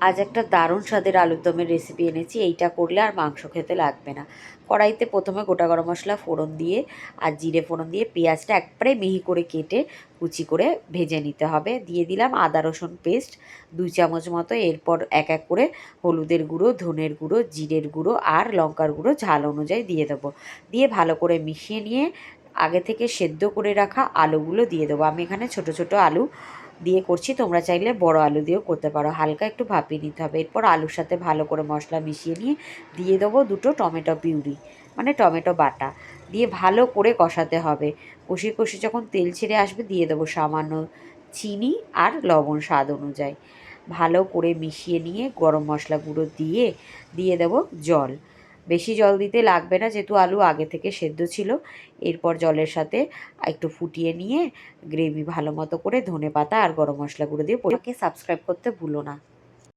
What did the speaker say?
আজ একটা দারুণ স্বাদের আলুর দমের রেসিপি এনেছি। এইটা করলে আর মাংস খেতে লাগবে না। কড়াইতে প্রথমে গোটা গরম মশলা ফোড়ন দিয়ে আর জিরে ফোড়ন দিয়ে পেঁয়াজটা একবারে মিহি করে কেটে কুচি করে ভেজে নিতে হবে। দিয়ে দিলাম আদা রসুন পেস্ট 2 চামচ মতো। এরপর এক এক করে হলুদের গুঁড়ো, ধনের গুঁড়ো, জিরের গুঁড়ো আর লঙ্কার গুঁড়ো ঝাল অনুযায়ী দিয়ে দেবো। দিয়ে ভালো করে মিশিয়ে নিয়ে আগে থেকে সেদ্ধ করে রাখা আলুগুলো দিয়ে দেবো। আমি এখানে ছোট ছোট আলু দিয়ে করছি, তোমরা চাইলে বড় আলু দিয়েও করতে পারো। হালকা একটু ভাপিয়ে নিতে হবে। এরপর আলুর সাথে ভালো করে মশলা মিশিয়ে নিয়ে দিয়ে দেবো 2 টমেটো পিউরি, মানে টমেটো বাটা। দিয়ে ভালো করে কষাতে হবে। কষিয়ে কষিয়ে যখন তেল ছেড়ে আসবে দিয়ে দেবো সামান্য চিনি আর লবণ স্বাদ অনুযায়ী। ভালো করে মিশিয়ে নিয়ে গরম মশলা গুঁড়ো দিয়ে দিয়ে দেবো জল। বেশি জল দিতে লাগবে না, যেহেতু আলু আগে থেকে সেদ্ধ ছিল। এরপর জলের সাথে একটু ফুটিয়ে নিয়ে গ্রেভি ভালো মতো করে ধনেপাতা আর গরম মশলা গুঁড়ো দিয়ে সাবস্ক্রাইব করতে ভুলো না।